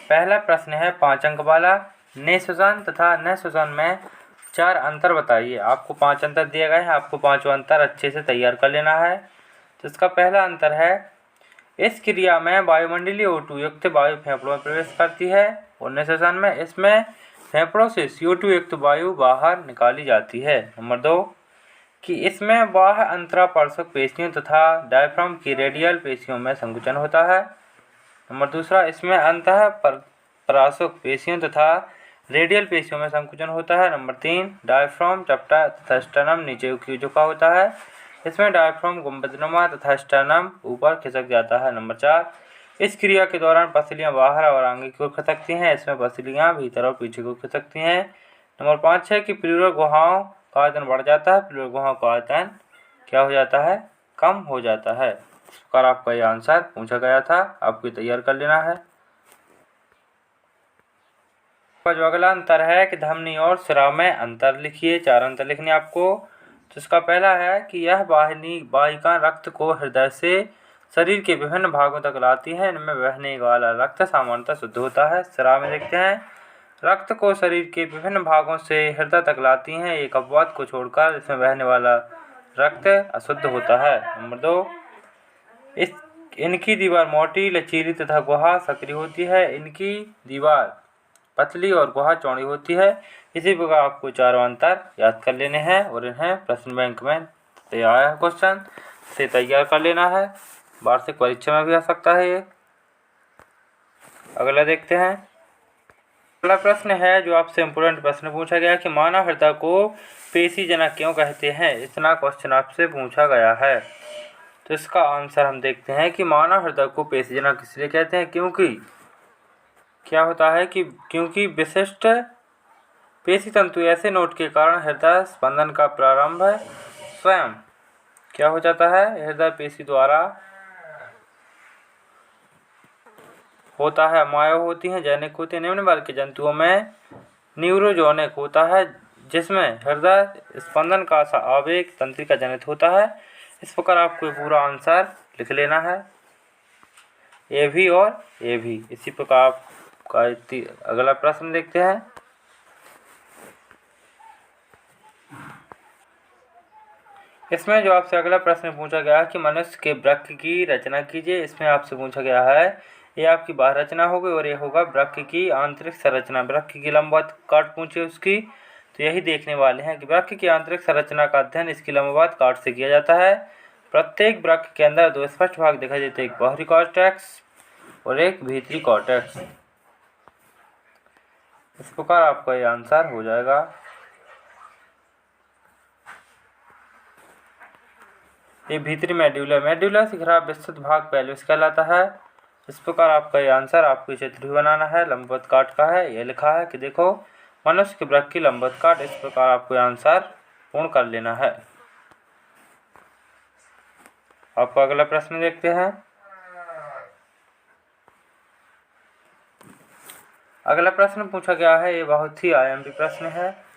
पहला प्रश्न है 5 अंक वाला। निःश्वसन तथा निःश्वसन में 4 अंतर बताइए। आपको 5 अंतर दिए गए हैं, आपको 5 अंतर अच्छे से तैयार कर लेना है। तो इसका पहला अंतर है, इस क्रिया में वायुमंडलीय O2 युक्त वायु फेफड़ों में प्रवेश करती है और निःश्वसन में इसमें फेफड़ों से CO2 युक्त वायु बाहर निकाली जाती है। नंबर 2 कि इसमें बाह्य अंतरापार्श्विक पेशियों तथा डायफ्राम की रेडियल पेशियों में संकुचन होता है। नंबर दूसरा, इसमें अंतः पार्श्विक पेशियों तथा रेडियल पेशियों में संकुचन होता है। नंबर 3, डायफ्राम चपटा तथा स्टर्नम नीचे की झुका होता है। इसमें डायफ्राम गुंबदनुमा तथा स्टर्नम ऊपर खिसक जाता है। नंबर 4, इस क्रिया के दौरान पसलियां बाहर और आगे की ओर खिसकती हैं। इसमें पसलियां भीतर और पीछे को खिसकती हैं। नंबर 5 है कि प्लूरल गुहाओं का आयतन बढ़ जाता है, प्लूरल गुहाओं का आयतन क्या हो जाता है, कम हो जाता है। इस प्रकार आपका यह आंसर पूछा गया था, आपको तैयार कर लेना है। जो अगला अंतर है कि धमनी और स्राव में अंतर लिखिए। 4 अंतर लिखने आपको। तो इसका पहला है कि यह वाहिका रक्त को हृदय से शरीर के विभिन्न भागों तक लाती है। इनमें बहने वाला रक्त सामान्यतः शुद्ध होता है। स्राव में देखते हैं, रक्त को शरीर के विभिन्न भागों से हृदय तक लाती हैं, एक अपवाद को छोड़कर इसमें बहने वाला रक्त अशुद्ध होता है। नंबर 2, इनकी दीवार मोटी, लचीली तथा गुहा सक्रिय होती है। इनकी दीवार पतली और गुहा चौड़ी होती है। इसी प्रकार आपको 4 अंतर याद कर लेने हैं और इन्हें प्रश्न बैंक में आया क्वेश्चन से तैयार कर लेना है। वार्षिक परीक्षा में भी आ सकता है ये। अगला देखते हैं। अगला प्रश्न है जो आपसे इम्पोर्टेंट प्रश्न पूछा गया कि मानव हृदय को पेशीजनक क्यों कहते हैं। इतना क्वेश्चन आपसे पूछा गया है। तो इसका आंसर हम देखते हैं कि मानव हृदय को पेशीजनक इसलिए कहते हैं क्योंकि क्या होता है कि क्योंकि विशिष्ट पेशी तंतु ऐसे नोट के कारण हृदय स्पंदन का प्रारंभ स्वयं क्या हो जाता है, हृदय पेशी द्वारा होता है। मायो होती हैं, जैनिक होते हैं। निम्न वर्ग के जंतुओं में न्यूरोजोनिक होता है, जिसमें हृदय स्पंदन का आवेग तंत्रिका जनित होता है। इस प्रकार आपको पूरा आंसर लिख लेना है, ए भी और ए भी। इसी प्रकार आपका अगला प्रश्न देखते हैं। इसमें जो आपसे अगला प्रश्न पूछा गया कि मनुष्य के वृक्क की रचना कीजिए। इसमें आपसे पूछा गया है, ये आपकी बाह्य रचना होगी और ये होगा वृक्क की आंतरिक संरचना। वृक्क की लंबावत काट पूछे उसकी, तो यही देखने वाले हैं कि वृक्क की आंतरिक संरचना का अध्ययन इसकी लंबावत काट से किया जाता है। प्रत्येक वृक्क के अंदर 2 स्पष्ट भाग दिखाई देते हैं, एक बाहरी कॉर्टेक्स और एक भीतरी कॉर्टेक्स। इस प्रकार आपका ये आंसर हो जाएगा। ये भीतरी मेड्यूला से घिरा विस्तृत भाग पेल्विस कहलाता है। इस प्रकार आपका ये आंसर आपको चित्र भी बनाना है, लंबवत काट का है। ये लिखा है कि देखो मनुष्य के वृक्क की लंबवत काट। इस प्रकार आपको आंसर पूर्ण कर लेना है। आपका अगला प्रश्न देखते हैं। अगला प्रश्न पूछा गया है, ये बहुत ही आईएमपी प्रश्न है।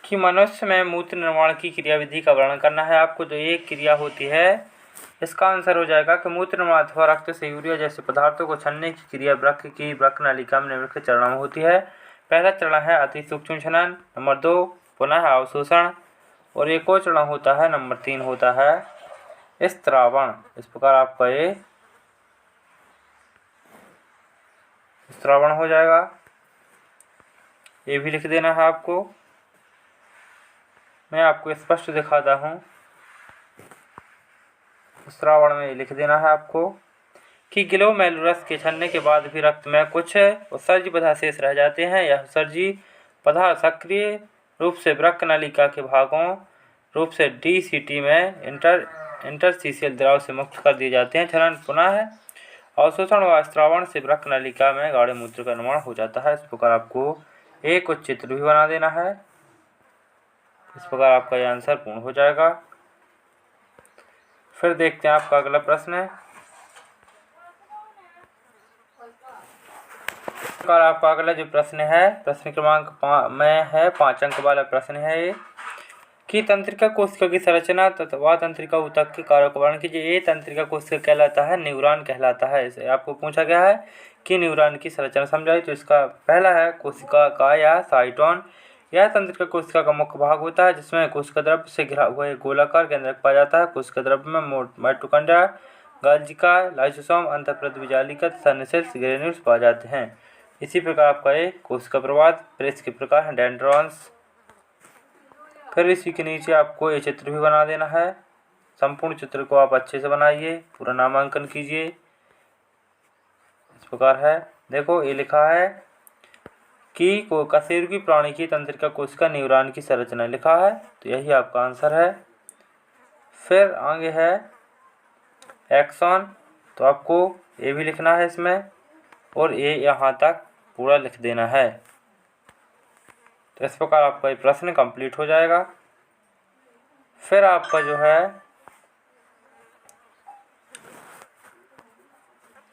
कि मनुष्य में मूत्र निर्माण की क्रियाविधि का वर्णन करना है आपको। जो एक क्रिया होती है, इसका आंसर हो जाएगा कि मूत्र निर्माण अथवा रक्त से यूरिया जैसे पदार्थों को छानने की क्रिया वृक्क नलिका में निम्नलिखित चरणों में होती है। पहला चरण है अति सूक्ष्म छनन। नंबर 2 पुनः अवशोषण और एक और चरण होता है, नंबर 3 होता है स्त्रावण। इस प्रकार आपका ये स्त्रावण हो जाएगा। ये भी लिख देना है आपको। मैं आपको स्पष्ट दिखाता हूँ। स्त्रावण में लिख देना है आपको कि ग्लोमेरुलस के छलने के बाद भी रक्त में कुछ उत्सर्जी पदार्थ शेष रह जाते हैं। यह उत्सर्जी पदार्थ सक्रिय रूप से वृक्क नलिका के भागों रूप से DCT में इंटरस्टिशियल द्रव से मुक्त कर दिए जाते हैं। छलन पुनः अवशोषण व स्त्रावण से वृक्क नलिका में गाढ़े मूत्र का निर्माण हो जाता है। इस प्रकार आपको एक चित्र भी बना देना है। इस प्रकार आपका यह आंसर पूर्ण हो जाएगा। फिर देखते हैं आपका अगला प्रश्न है। आपका अगला जो प्रश्न है, प्रश्न क्रमांक में है 5 अंक वाला प्रश्न है ये कि तंत्रिका कोशिका की संरचना तथा तंत्रिका ऊतक के कार्यों का वर्णन कीजिए। ये तंत्रिका कोशिका कहलाता है, न्यूरॉन कहलाता है। इसे आपको पूछा गया है कि न्यूरॉन की संरचना समझाइए, तो इसका पहला है कोशिका का या साइटोन। यह तंत्रिका कोशिका का मुख्य भाग होता है जिसमें कोशिका द्रव्य से घिरा हुआ एक गोलाकार केंद्रक पाया जाता है। कोशिका द्रव्य में माइटोकॉन्ड्रिया, गाल्जिका, लाइसोसोम, अंतःप्रविजालिका तथा निषेध ग्रेन्यूल्स पाए जाते हैं। इसी प्रकार आपका एक कोशिका प्रवाद प्रेस के प्रकार हैं डेंड्रॉन्स। फिर इसी के नीचे आपको ये चित्र भी बना देना है। संपूर्ण चित्र को आप अच्छे से बनाइए, पूरा नामांकन कीजिए। इस प्रकार है, देखो ये लिखा है कि कशेरुकी प्राणी की तंत्रिका कोशिका न्यूरॉन की संरचना लिखा है, तो यही आपका आंसर है। फिर आगे है एक्सॉन, तो आपको ये भी लिखना है इसमें, और ये यहाँ तक पूरा लिख देना है। तो इस प्रकार आपका ये प्रश्न कंप्लीट हो जाएगा। फिर आपका जो है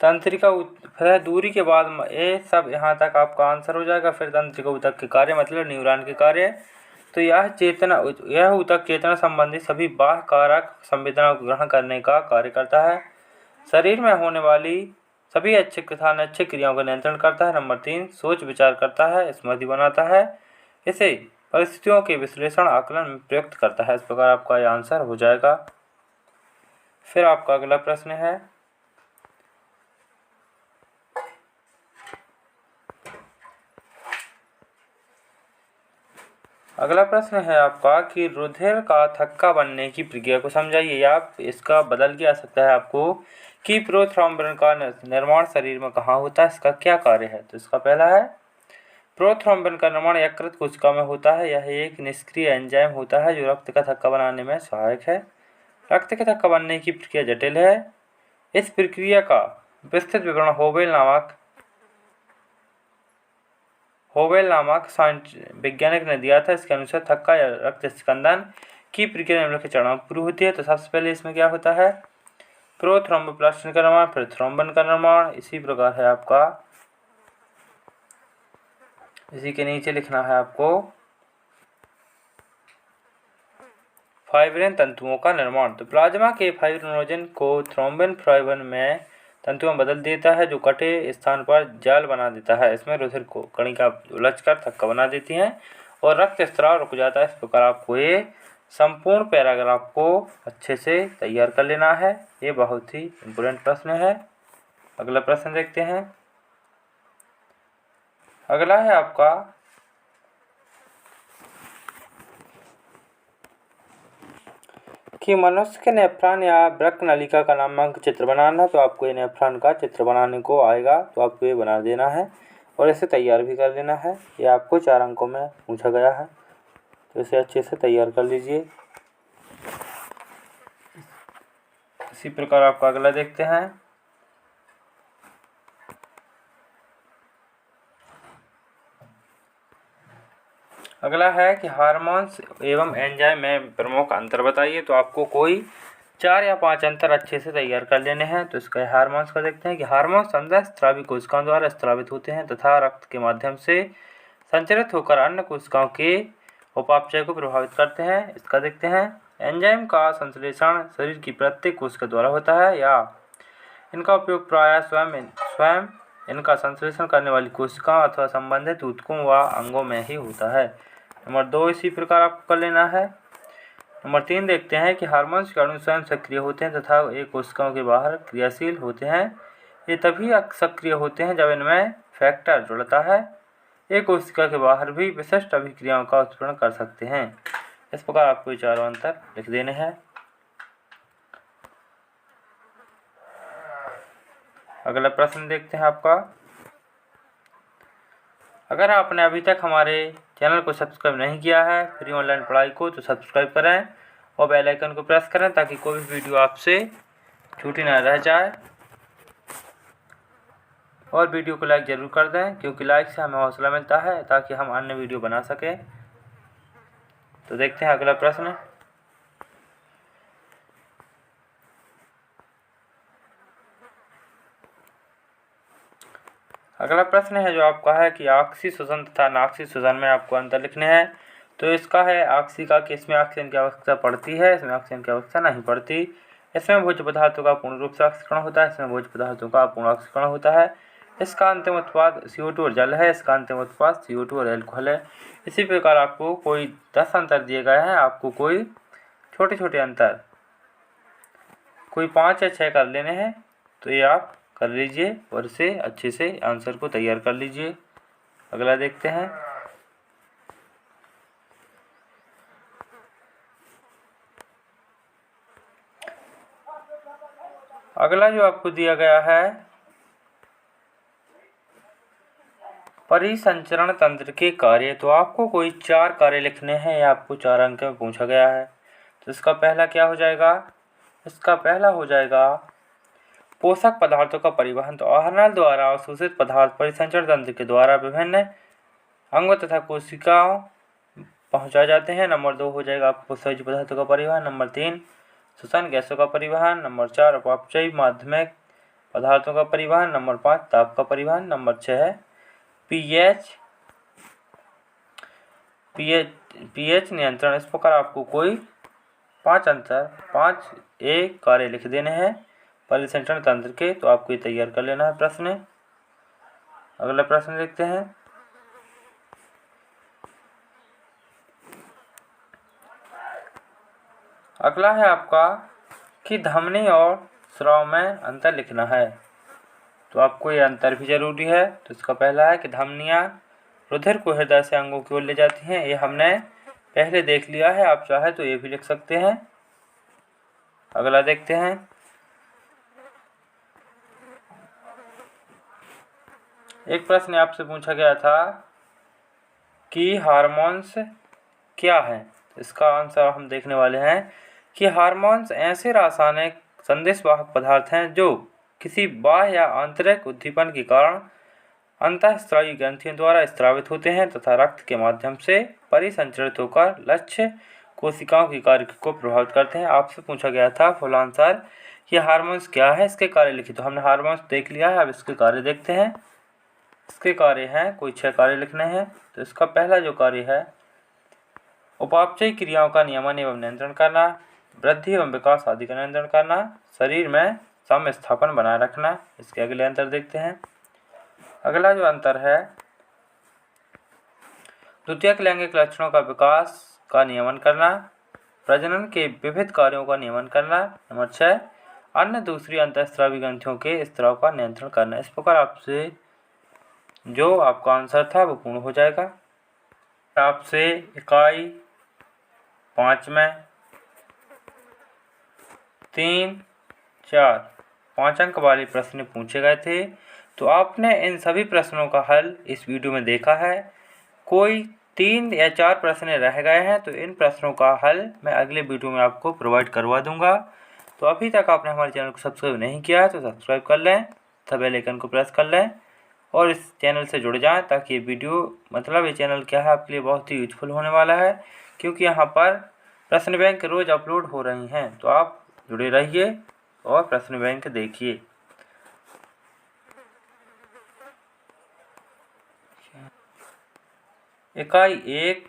तंत्रिका फिर दूरी के बाद ये सब यहाँ तक आपका आंसर हो जाएगा। फिर तंत्रिका ऊतक के कार्य मतलब न्यूरॉन के कार्य, तो यह ऊतक चेतना संबंधी सभी बाह्य कारक संवेदना को ग्रहण करने का कार्य करता है। शरीर में होने वाली सभी ऐच्छिक तथा अनैच्छिक क्रियाओं का नियंत्रण करता है। नंबर 3, सोच विचार करता है, स्मृति बनाता है, इसे परिस्थितियों के विश्लेषण आकलन में प्रयुक्त करता है। इस प्रकार आपका यह आंसर हो जाएगा। फिर आपका अगला प्रश्न है, अगला प्रश्न है आपका कि रुधिर का थक्का बनने की प्रक्रिया को समझाइए। आप इसका बदल के आ सकता है आपको कि प्रोथ्रोम्बिन का निर्माण शरीर में कहाँ होता है, इसका क्या कार्य है। तो इसका पहला है प्रोथ्रोम्बिन का निर्माण यकृत कोशिका में होता है। यह एक निष्क्रिय एंजाइम होता है जो रक्त का थक्का बनाने में सहायक है। रक्त के थक्का बनने की प्रक्रिया जटिल है। इस प्रक्रिया का विस्तृत विवरण होवेल नामक वैज्ञानिक ने दिया था। इसके अनुसार थक्का या रक्त स्कंदन की प्रक्रिया निम्नलिखित चरणों में पूरी होती है। तो सबसे पहले इसमें क्या होता है, प्रोथ्रोम्बोप्लास्टिन का निर्माण, फिर थ्रोम्बन का निर्माण। इसी प्रकार है आपका, इसी के नीचे लिखना है आपको फाइब्रिन तंतुओं का निर्माण। तो प्लाज्मा के फाइब्रिनोजन को थ्रोम्बिन फाइब्रिन में तंतुओं में बदल देता है जो कटे स्थान पर जाल बना देता है। इसमें रुधिर को कणिका उलझकर थक्का बना देती हैं और रक्त स्राव रुक जाता है। इस प्रकार आपको ये संपूर्ण पैराग्राफ को अच्छे से तैयार कर लेना है। ये बहुत ही इम्पोर्टेंट प्रश्न है। अगला प्रश्न देखते हैं। अगला है आपका कि मनुष्य के नेफ्रॉन या वृक्क नलिका का नामांकित चित्र बनाना। तो आपको ये नेफ्रॉन का चित्र बनाने को आएगा, तो आपको ये बना देना है और इसे तैयार भी कर लेना है। ये आपको 4 अंकों में पूछा गया है, तो इसे अच्छे से तैयार कर लीजिए। इसी प्रकार आपका अगला देखते हैं। अगला है कि हार्मोन्स एवं एंजाइम में प्रमुख अंतर बताइए। तो आपको कोई 4 या 5 अंतर अच्छे से तैयार कर लेने हैं। तो इसका हार्मोन्स का देखते हैं कि हार्मोन्स अंदर स्रावी कोशिकाओं द्वारा स्रावित होते हैं तथा रक्त के माध्यम से संचरित होकर अन्य कोशिकाओं के उपापचय को प्रभावित करते हैं। इसका देखते हैं। एंजाइम का संश्लेषण शरीर की प्रत्येक कोशिका द्वारा होता है या इनका उपयोग प्रायः स्वयं इनका संश्लेषण करने वाली कोशिकाओं अथवा संबंधित ऊतकों व अंगों में ही होता है। नंबर 2 इसी प्रकार आपको कर लेना है। नंबर 3 देखते हैं कि हार्मोन्स के अणु स्वयं सक्रिय होते हैं तथा ये कोशिकाओं के बाहर क्रियाशील होते हैं। ये तभी सक्रिय होते हैं जब इनमें फैक्टर जुड़ता है। ये कोशिका के बाहर भी विशिष्ट अभिक्रियाओं का उत्पन्न कर सकते हैं। इस प्रकार आपको 4 अंतर लिख देने हैं। अगला प्रश्न देखते हैं आपका। अगर आपने अभी तक हमारे चैनल को सब्सक्राइब नहीं किया है फ्री ऑनलाइन पढ़ाई को, तो सब्सक्राइब करें और बेल आइकन को प्रेस करें ताकि कोई भी वीडियो आपसे छूटी ना रह जाए। और वीडियो को लाइक ज़रूर कर दें क्योंकि लाइक से हमें हौसला मिलता है ताकि हम अन्य वीडियो बना सकें। तो देखते हैं अगला प्रश्न। अगला प्रश्न है जो आपका है कि ऑक्सीशोषण तथा नाक्सी शोषण में आपको अंतर लिखने हैं। तो इसका है आक्सीका कि इसमें ऑक्सीजन की आवश्यकता पड़ती है, इसमें ऑक्सीजन की आवश्यकता नहीं पड़ती। इसमें भोज्य पदार्थों का पूर्ण रूप से ऑक्सीकरण होता है, इसमें भोज्य पदार्थों का पूर्ण ऑक्सीकरण होता है। इसका अंतिम उत्पाद CO2 और जल है, इसका अंतिम उत्पाद CO2 और एल्कोहल है। इसी प्रकार आपको कोई 10 अंतर दिए गए हैं, आपको कोई छोटे छोटे अंतर कोई 5 या 6 कर लेने हैं, तो ये आप कर लीजिए और इसे अच्छे से आंसर को तैयार कर लीजिए। अगला देखते हैं। अगला जो आपको दिया गया है परिसंचरण तंत्र के कार्य, तो आपको कोई 4 कार्य लिखने हैं, या आपको 4 अंक में पूछा गया है। तो इसका पहला क्या हो जाएगा? इसका पहला हो जाएगा पोषक पदार्थों का परिवहन। तो आहार द्वारा अवशोषित पदार्थ परिसंचरण तंत्र के द्वारा विभिन्न अंगों तथा कोशिकाओं पहुंचाए जाते हैं। नंबर 2 हो जाएगा आपको सजीव पदार्थों का परिवहन। नंबर 3 श्वसन गैसों का परिवहन। नंबर 4 अपचयी माध्यमिक पदार्थों का परिवहन। नंबर 5 ताप का परिवहन। नंबर 6 है पीएच नियंत्रण। इस प्रकार आपको कोई 5 एक कार्य लिख देने हैं परिसंचरण तंत्र के, तो आपको ये तैयार कर लेना है प्रश्न। अगला प्रश्न देखते हैं। अगला है आपका कि धमनी और स्राव में अंतर लिखना है, तो आपको ये अंतर भी जरूरी है। तो इसका पहला है कि धमनियाँ रुधिर को हृदय से अंगों की ओर ले जाती हैं, ये हमने पहले देख लिया है, आप चाहे तो ये भी लिख सकते हैं। अगला देखते हैं। एक प्रश्न आपसे पूछा गया था कि हार्मोन्स क्या है। इसका आंसर हम देखने वाले हैं कि हार्मोन्स ऐसे रासायनिक संदेशवाहक पदार्थ हैं जो किसी बाह्य या आंतरिक उद्दीपन के कारण अंतःस्रावी ग्रंथियों द्वारा स्रावित होते हैं तथा रक्त के माध्यम से परिसंचरित होकर लक्ष्य कोशिकाओं के कार्य को प्रभावित करते हैं। आपसे पूछा गया था फुल आंसर ये हार्मोन्स क्या है, इसके कार्य लिखिए। तो हमने हार्मोन्स देख लिया है, अब इसके कार्य देखते हैं। इसके कार्य हैं कोई 6 कार्य लिखने हैं। तो इसका पहला जो कार्य है उपापचयी क्रियाओं का नियमन एवं नियंत्रण करना, वृद्धि एवं विकास आदि का नियंत्रण करना, शरीर में सम स्थापन बनाए रखना। इसके अगले अंतर देखते हैं। अगला जो अंतर है द्वितीयक लैंगिक लक्षणों का विकास का नियमन करना, प्रजनन के विविध कार्यों का नियमन करना। नंबर 6 अन्य दूसरी अंतःस्रावी ग्रंथियों के स्त्राव का नियंत्रण करना। इस प्रकार आपसे जो आपका आंसर था वो पूर्ण हो जाएगा। आपसे इकाई 5 में 3, 4, 5 अंक वाले प्रश्न पूछे गए थे, तो आपने इन सभी प्रश्नों का हल इस वीडियो में देखा है। कोई 3 या 4 प्रश्न रह गए हैं, तो इन प्रश्नों का हल मैं अगले वीडियो में आपको प्रोवाइड करवा दूंगा। तो अभी तक आपने हमारे चैनल को सब्सक्राइब नहीं किया है तो सब्सक्राइब कर लें तथा बेल आइकन को प्रेस कर लें और इस चैनल से जुड़ जाएं, ताकि ये वीडियो ये चैनल क्या है आपके लिए बहुत ही यूजफुल होने वाला है, क्योंकि यहाँ पर प्रश्न बैंक रोज़ अपलोड हो रही हैं। तो आप जुड़े रहिए और प्रश्न बैंक देखिए। इकाई 1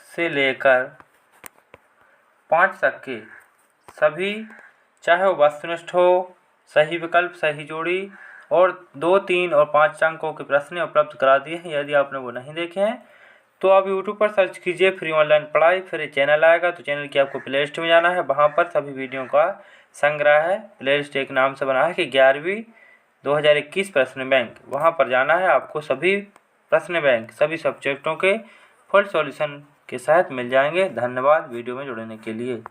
से लेकर 5 तक के सभी, चाहे वो वस्तुनिष्ठ हो, सही विकल्प, सही जोड़ी और 2, 3 और 5 अंकों के प्रश्न उपलब्ध करा दिए हैं। यदि आपने वो नहीं देखे हैं तो आप यूट्यूब पर सर्च कीजिए फ्री ऑनलाइन पढ़ाई, फिर ये चैनल आएगा। तो चैनल की आपको प्ले लिस्ट में जाना है, वहाँ पर सभी वीडियो का संग्रह है। प्ले लिस्ट एक नाम से बना है कि 11वीं 2021 प्रश्न बैंक, वहाँ पर जाना है। आपको सभी प्रश्न बैंक सभी सब्जेक्टों के फुल सॉल्यूशन के साथ मिल जाएंगे। धन्यवाद वीडियो में जुड़ने के लिए।